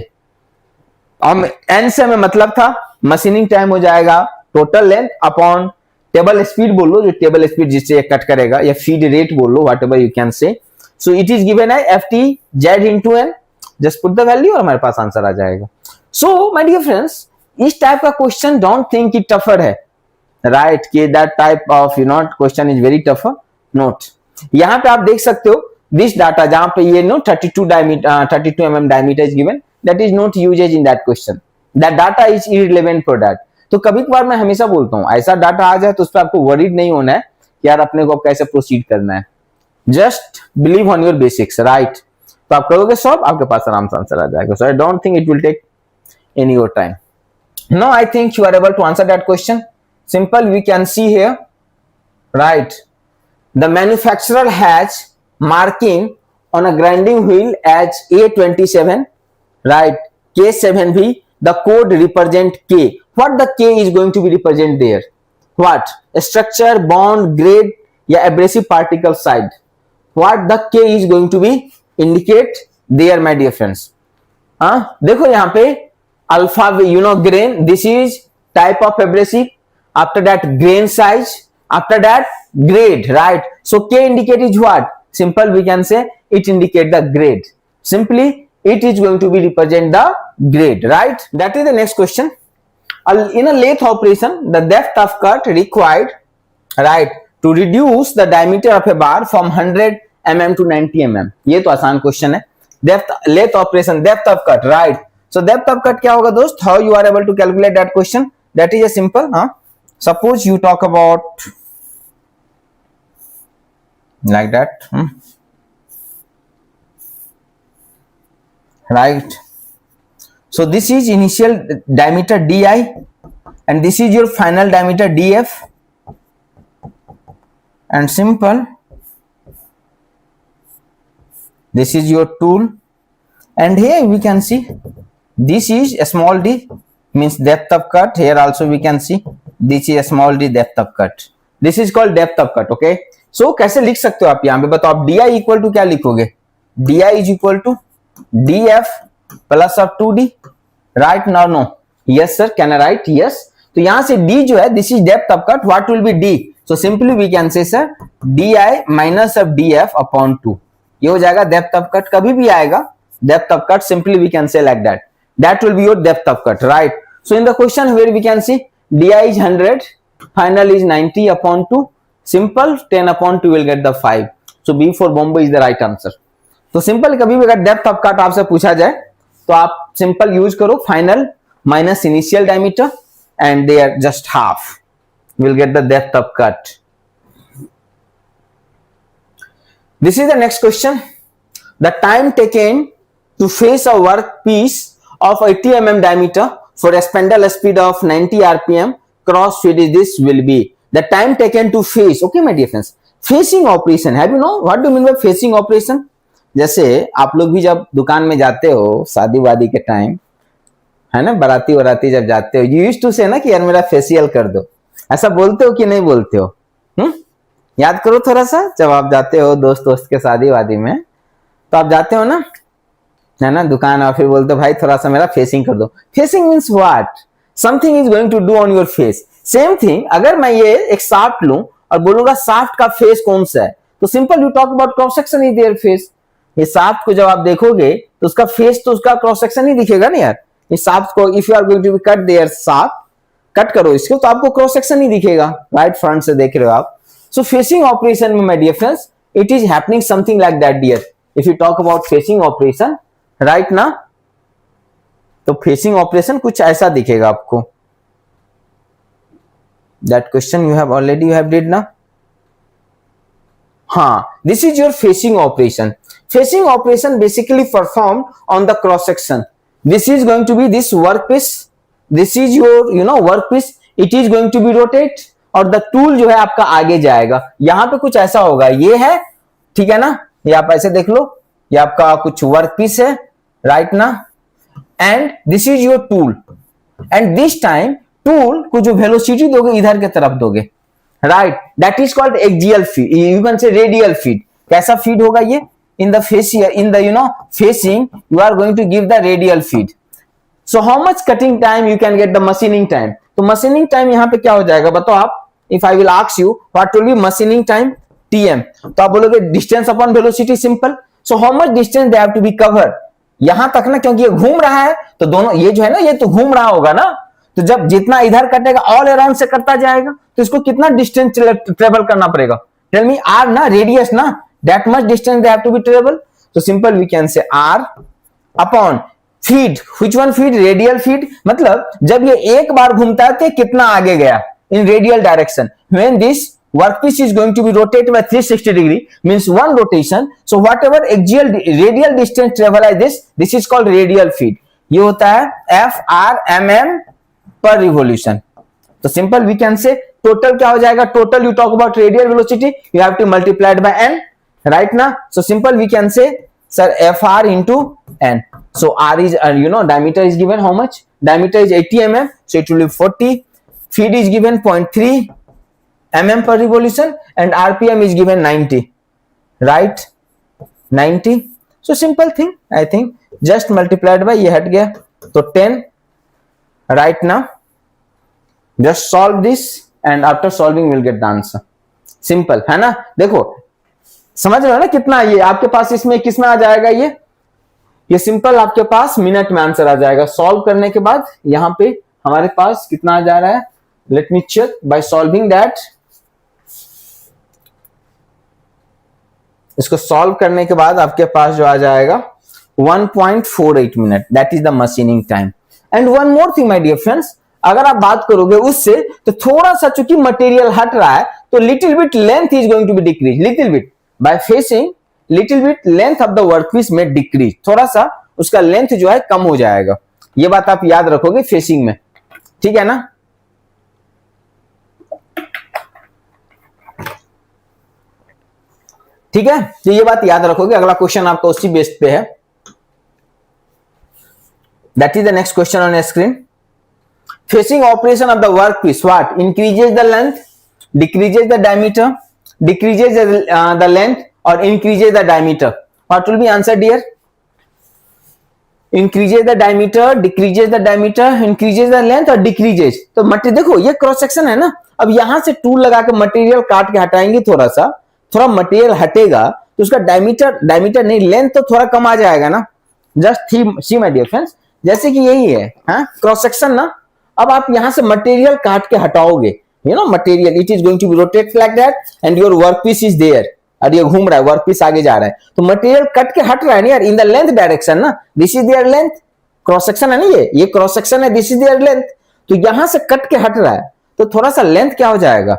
एन से हमें मतलब था मशीनिंग टाइम हो जाएगा total length upon table speed बोल लो, जो टेबल स्पीड जिससे कट करेगा, या फीड रेट बोल लो, whatever you can say. So it is given है F T Z into N, just put the value और हमारे पास आंसर आ जाएगा। सो माय डियर फ्रेंड्स, इस टाइप का question don't think it tougher है, राइट, कि that type of you know question is very tougher, note. यहां पे आप देख सकते हो दिस डाटा, जहां पे ये know 32 mm diameter is given, that is not usages in that question, that data is irrelevant for that. तो कभी कभार मैं हमेशा बोलता हूं ऐसा डाटा आ जाए तो उस पर आपको वरीड नहीं होना है कि यार अपने को कैसे प्रोसीड करना है, just believe on your basics, right. तो आप करोगे सॉल्व, आपके पास आराम से आंसर आ जाएगा। So I don't think it will take any your time. Now I think you are able to answer that question. Simple, we can see here, right? The manufacturer has marking on a grinding wheel as A27, right? K7V. The code represent K. What the K is going to be represent there? What? Structure, bond, grade, या abrasive particle side. What the K is going to be indicate there, my dear friends? देखो यहाँ पे alpha, you know grain, this is type of abrasive, after that grain size, after that grade, right? So K indicate is what? Simple, we can say it indicate the grade. Simply it is going to be represent the grade, right? That is the next question. In a lathe operation, the depth of cut required, right, to reduce the diameter of a bar from 100 mm to 90 mm. ये तो आसान question है। Depth, lathe operation, depth of cut, right? So depth of cut क्या होगा दोस्त? How you are able to calculate that question? That is a simple, suppose you talk about like that, right? So this is initial diameter di and this is your final diameter df, and simple, this is your tool, and here we can see this is a small d, means depth of cut. Here also we can see this is a small d, depth of cut. This is called depth of cut, okay? So कैसे लिख सकते हो आप यहाँ पे बताओ? आप di equal to क्या लिखोगे? di is equal to df plus of 2d, right? now no, yes sir, can I write? yes. तो यहाँ से d जो है, this is depth of cut, what will be d? so simply we can say sir di minus of df upon 2, ये हो जाएगा depth of cut। कभी भी आएगा depth of cut, simply we can say like that, that will be your depth of cut, right? So in the question where we can see di is 100, final is 90 upon 2, simple 10 upon 2 will get the 5, so B for Bombay is the right answer। तो simple कभी भी अगर depth of cut आपसे पूछा जाए तो आप simple use करो final minus initial diameter and they are just half, will get the depth of cut. This is the next question. The time taken to face a workpiece of 80 mm diameter for a spindle speed of 90 rpm, cross feed is this will be the time taken to face. Okay my dear friends, facing operation, have you know what do you mean by facing operation? जैसे आप लोग भी जब दुकान में जाते हो शादी वादी के टाइम, है ना, बाराती वराती जब जाते हो, यू यूज्ड टू से ना कि यार मेरा फेशियल कर दो, ऐसा बोलते हो कि नहीं बोलते हो? याद करो थोड़ा सा, जब आप जाते हो दोस्त दोस्त के शादी वादी में, तो आप जाते हो ना, है ना, दुकान, और फिर बोलते हो भाई थोड़ा सा मेरा फेसिंग कर दो. Facing means what? Something is going to do on your face. Same thing, अगर मैं ये एक शाफ्ट लूं और बोलूंगा शाफ्ट का फेस कौन सा है, तो simple you talk about cross section is their face. ये शाफ्ट को जब आप देखोगे तो उसका फेस तो उसका क्रॉस सेक्शन ही दिखेगा ना यार. इस शाफ्ट को if you are going to cut their shaft, cut करो इसको, तो आपको क्रॉस सेक्शन ही दिखेगा. राइट फ्रंट से देख रहे हो आप. सो फेसिंग ऑपरेशन में my dear friends, it is happening something like that dear. If you talk about facing operation, right ना, तो फेसिंग ऑपरेशन कुछ ऐसा दिखेगा आपको. That question you have already you have did ना. हाँ, this is your facing operation. Facing operation basically perform on the cross section. This is going to be this workpiece. This is your you know workpiece. It is going to be rotate, और the tool जो है आपका आगे जाएगा. यहां पे कुछ ऐसा होगा, ये है, ठीक है ना, ये आप ऐसे देख लो, ये आपका कुछ वर्कपीस है, राइट ना, and this is your tool. And this time tool को जो वेलोसिटी दोगे इधर के तरफ दोगे, right, that is called axial feed, you can say radial feed. कैसा फीड होगा ये? In the facial, in the you know facing, you are going to give the radial feed. So how much cutting time you can get the machining time. तो machining time यहां पे क्या हो जाएगा बताओ आप. If I will ask you what will be machining time, TM, तो आप बोलोगे distance upon velocity, simple. So how much distance they have to be cover, यहां तक ना, क्योंकि ये घूम रहा है तो दोनों, ये जो है ना, ये तो घूम रहा होगा ना, तो जब जितना इधर कटेगा ऑल अराउंड से करता जाएगा, तो इसको कितना डिस्टेंस ट्रेवल करना पड़ेगा? Tell me. आर ना, रेडियस ना, that much distance they have to be travel. तो simple we can say R upon feed. Which one feed? Radial feed. मतलब जब ये एक बार घूमता है तो कितना आगे गया in radial direction. When this workpiece is going to be rotated by 360 degree, means one rotation, so whatever axial radial distance travel is this is called radial feed. ये होता है FRMM per revolution. तो simple we can say total क्या हो जाएगा? total you talk about radial velocity, you have to multiply it by n, right ना. so simple we can say sir FR into n. so R is you know diameter is given how much? Diameter is 80 mm, so it will be 40. Feed is given 0.3 mm per revolution, and RPM is given 90, right? 90. So simple thing, I think just multiplied by, ये हट गया तो 10, right now. Just solve this and after solving we'll get the answer. Simple है ना. देखो समझ रहे हो ना कितना ये आपके पास, इसमें किस में आ जाएगा ये सिंपल आपके पास मिनट में आंसर आ जाएगा. सॉल्व करने के बाद यहां पे हमारे पास कितना आ जा रहा है, let me check by solving that. इसको सॉल्व करने के बाद आपके पास जो आ जाएगा 1.48 minute, that is the machining time. And one more thing my dear friends, अगर आप बात करोगे उससे तो थोड़ा सा चूंकि मटेरियल हट रहा है तो little bit length is going to be decrease. Little bit by facing, little bit length of the workpiece में डिक्रीज, थोड़ा सा उसका लेंथ जो है कम हो जाएगा. ये बात आप याद रखोगे फेसिंग में, ठीक है ना. ठीक है, तो ये बात याद रखोगे. अगला क्वेश्चन आपका उसी बेस पे है. That is the next question on screen. Facing operation of the workpiece what? Increases the length, decreases the diameter, decreases the length और increases the diameter. What will be answer dear? Increases the diameter, decreases the diameter, increases the length और decreases. तो देखो ये cross section है ना. अब यहां से टूल लगा के मटेरियल काट के हटाएंगे, थोड़ा मटेरियल हटेगा तो उसका डायमीटर नहीं, लेंथ तो थोड़ा कम आ जाएगा ना. Just see my dear friends, जैसे कि यही है क्रॉस सेक्शन ना. अब आप यहां से मटेरियल काट के हटाओगे, you know material, it is going to be rotate like that and your workpiece is there. और ये घूम रहा है, वर्कपीस आगे जा रहा है, तो मटेरियल कट के हट रहा है ना यार, इन द लेंथ डायरेक्शन ना. This is there length, cross section है ना, ये क्रॉस सेक्शन है, दिस इज देयर लेंथ. तो यहां से कट के हट रहा है तो थोड़ा सा लेंथ क्या हो जाएगा?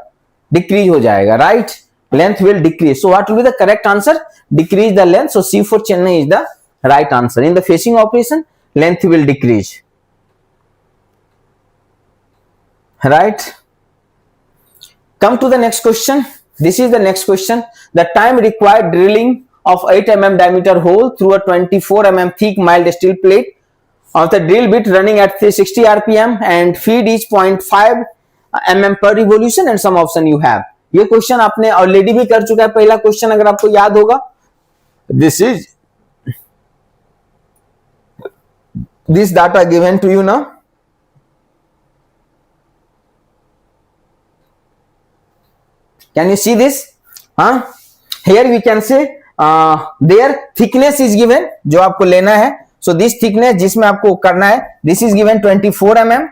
डिक्रीज हो जाएगा, right. Length will decrease. So what will be the correct answer? Decrease the length. So C for Chennai is the right answer. In the facing operation, length will decrease, right? Come to the next question. This is the next question. The time required drilling of 8 mm diameter hole through a 24 mm thick mild steel plate of the drill bit running at 360 rpm and feed is 0.5 mm per revolution and some option you have. ये question आपने already भी कर चुका है, पहला question अगर आपको याद होगा. This data given to you now. Can you see this? Here we can say their thickness is given, जो आपको लेना है. So this thickness जिसमें आपको करना है, this is given 24 mm,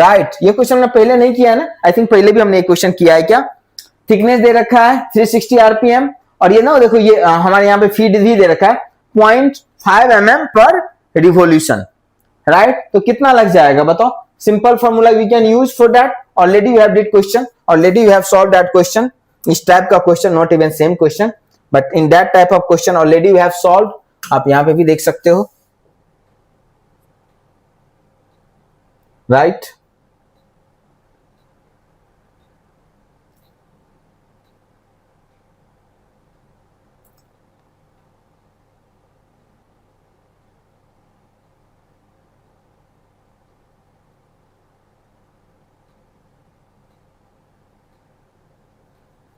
right? ये क्वेश्चन हमने पहले नहीं किया है ना? I think पहले भी हमने एक क्वेश्चन किया है क्या? थिकनेस दे रखा है 360 rpm और ये ना देखो ये हमारे यहाँ पे फीड भी दे रखा है 0.5 mm पर रिवोल्यूशन, राइट? तो कितना लग जाएगा बताओ? Simple formula we can use for that. Already you have did question, already you have solve that question. इस टाइप का question, not even same question, but in that type of question already you have solve. आप यहां पे भी देख सकते हो, right?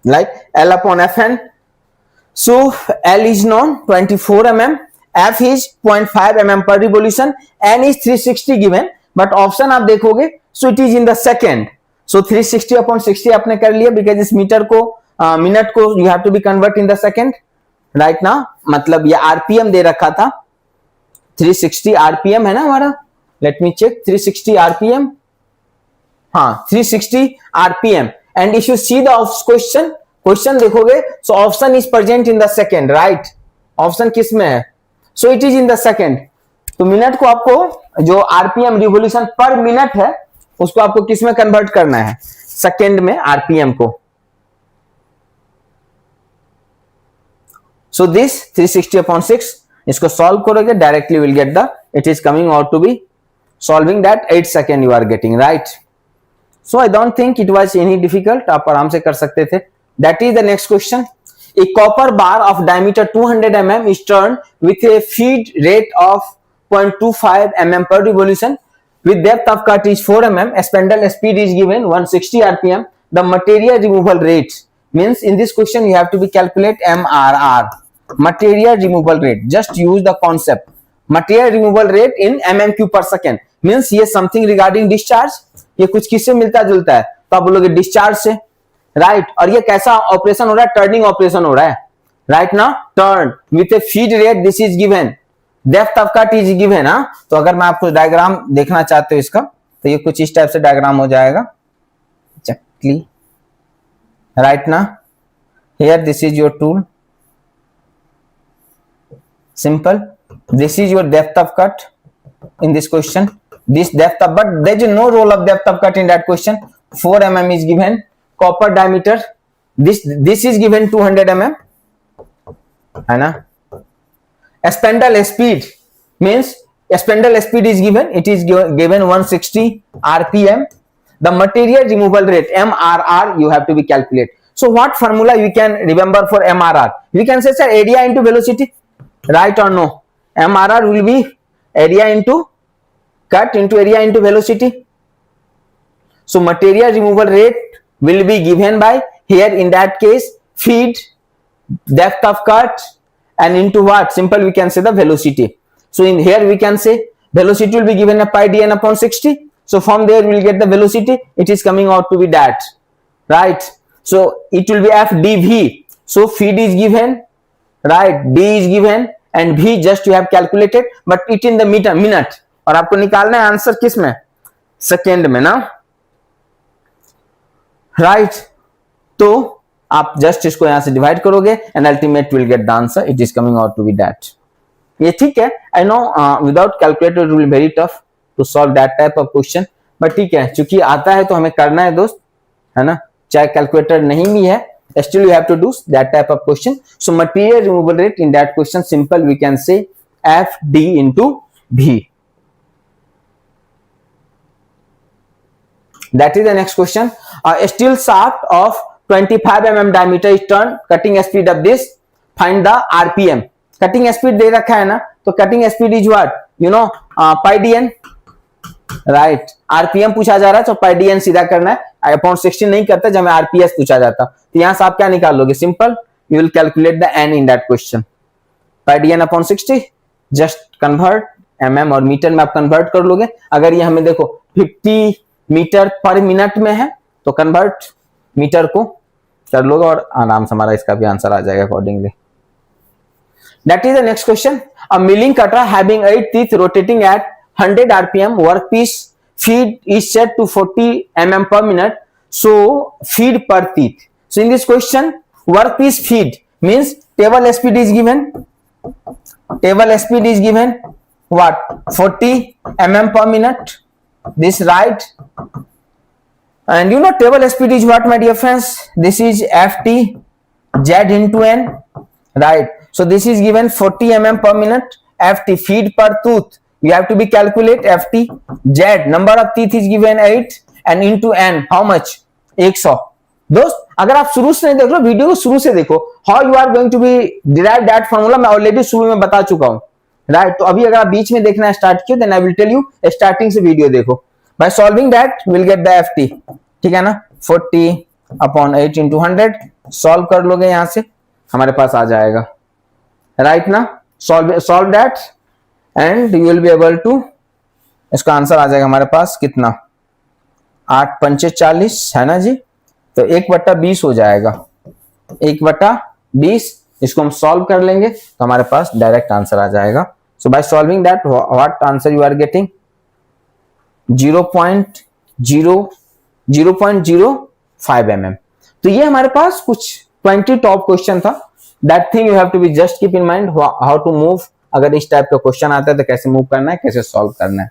Like L upon Fn. So L is known 24 mm, F is 0.5 mm per revolution, N is 360 given, but option आप देखोगे so it is in the second. So 360 upon 60 आपने कर लिया because इस मीटर को मिनट को you have to be convert in the second, right now. मतलब ये RPM दे रखा था, 360 RPM है ना हमारा. Let me check 360 RPM. हाँ 360 RPM. And if you see the question देखोगे so option is present in the second, right? Option किस में है? So it is in the second. तो मिनट को आपको जो आरपीएम रिवोल्यूशन पर मिनट है उसको आपको किस में कन्वर्ट करना है? सेकेंड में आरपीएम को. So this 360 upon 6 इसको सॉल्व करोगे directly will get the, it is coming out to be solving that 8 second you are getting, right? So I don't think it was any difficult. आप आराम से कर सकते थे. That is the next question. A copper bar of diameter 200 mm is turned with a feed rate of 0.25 mm per revolution. With depth of cut is 4 mm. Spindle speed is given 160 rpm. The material removal rate means in this question you have to be calculate MRR. Material removal rate. Just use the concept. Material removal rate in mm cube per second. Means ये something regarding discharge. ये कुछ किससे मिलता जुलता है? तो आप बोलोगे डिस्चार्ज से, राइट? और ये कैसा ऑपरेशन हो रहा है? टर्निंग ऑपरेशन हो रहा है, राइट ना? Turn with A feed rate, this is given, depth of cut is given. तो अगर मैं आपको डायग्राम देखना चाहते हो इसका तो ये कुछ इस टाइप से डायग्राम हो जाएगा, चक्ली, राइट ना? Here this is your tool, simple. This is your depth of cut in this question. This depth of, but there is no role of depth of cut in that question. 4 mm is given. Copper diameter, this is given 200 mm, है ना? Spindle speed means spindle speed is given, it is given 160 rpm. The material removal rate MRR you have to be calculate. So what formula you can remember for MRR? We can say sir area into velocity, right or no? MRR will be area into cut into area into velocity. So material removal rate will be given by, here in that case, feed, depth of cut, and into what? Simple, we can say the velocity. So in here we can say velocity will be given a pi dn upon 60. So from there we will get the velocity. It is coming out to be that, right? So it will be f dv. So feed is given, right? D is given and v just you have calculated, but it in the meter, minute. और आपको निकालना है answer किस में? Second में ना, right? तो आप जस्ट इसको यहां से डिवाइड करोगे and ultimate will get the answer. It is coming out to be that. ये ठीक है, I know without calculator it will very tough to solve that type of question, but ठीक है, चूंकि आता है तो हमें करना है दोस्त, है ना? चाहे कैलकुलेटर नहीं भी है still you have to do that type of question. So material removal rate in that question, simple we can say FD into V. That is the next question. A steel shaft of 25 mm diameter is turned, cutting speed of this, find the RPM. Cutting speed दे रखा है ना, तो cutting speed is what, you know, pi D N, right. RPM पूछा जा रहा है तो पाई डी एन सीधा करना है, अपॉन 16 नहीं करता जब हमें आरपीएस पूछा जाता. तो यहां से आप क्या निकाल लोगे, simple, you will calculate the N in that question. Pi D N upon 60, just convert mm और मीटर में आप कन्वर्ट कर लोगे. अगर ये हमें देखो 50 मीटर पर मिनट में है तो कन्वर्ट मीटर को कर लोगे और आराम से हमारा इसका भी आंसर आ जाएगा accordingly. That is the next question. A milling cutter having 8 teeth rotating at 100 rpm, workpiece feed is set to 40 mm per minute. So feed per teeth. So in this question, workpiece feed means table speed is given. Table speed is given what? 40 mm per minute. This right. And you know table speed is what, my dear friends? This is Ft Z into N, right? So this is given 40 mm per minute. Ft feed per tooth, you have to be calculate Ft. Z number of teeth is given 8 and into N how much, 100. दोस्त अगर आप शुरू से नहीं देख लो, video को शुरू से देखो, how you are going to be derive that formula मैं ऑलरेडी शुरू में बता चुका हूं, राइट. तो अभी अगर आप बीच में देखना स्टार्ट किया then I will tell you, starting से वीडियो देखो. By solving that will get the Ft, ठीक है ना. 40 अपॉन 8 इंटू 100 सॉल्व कर लोगे, यहां से हमारे पास आ जाएगा, राइट ना. Solve that and you will be able to, इसका आंसर आ जाएगा हमारे पास कितना, 8 पंचे 40 है ना जी. तो 1/20 हो जाएगा, 1/20. इसको हम सॉल्व कर लेंगे तो हमारे पास डायरेक्ट आंसर आ जाएगा. So by solving that what answer you are getting, 0.05 mm. तो ये हमारे पास कुछ 20 टॉप क्वेश्चन था. That thing you have to be just keep in mind, how to move. अगर इस टाइप का क्वेश्चन आता है तो कैसे मूव करना है, कैसे सॉल्व करना है.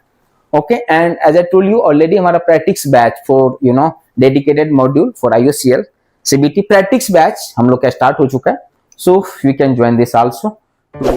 Okay, and as I told you already हमारा practice batch for you know dedicated module for IOCL CBT practice batch हम लोग का स्टार्ट हो चुका है. So you can join this also to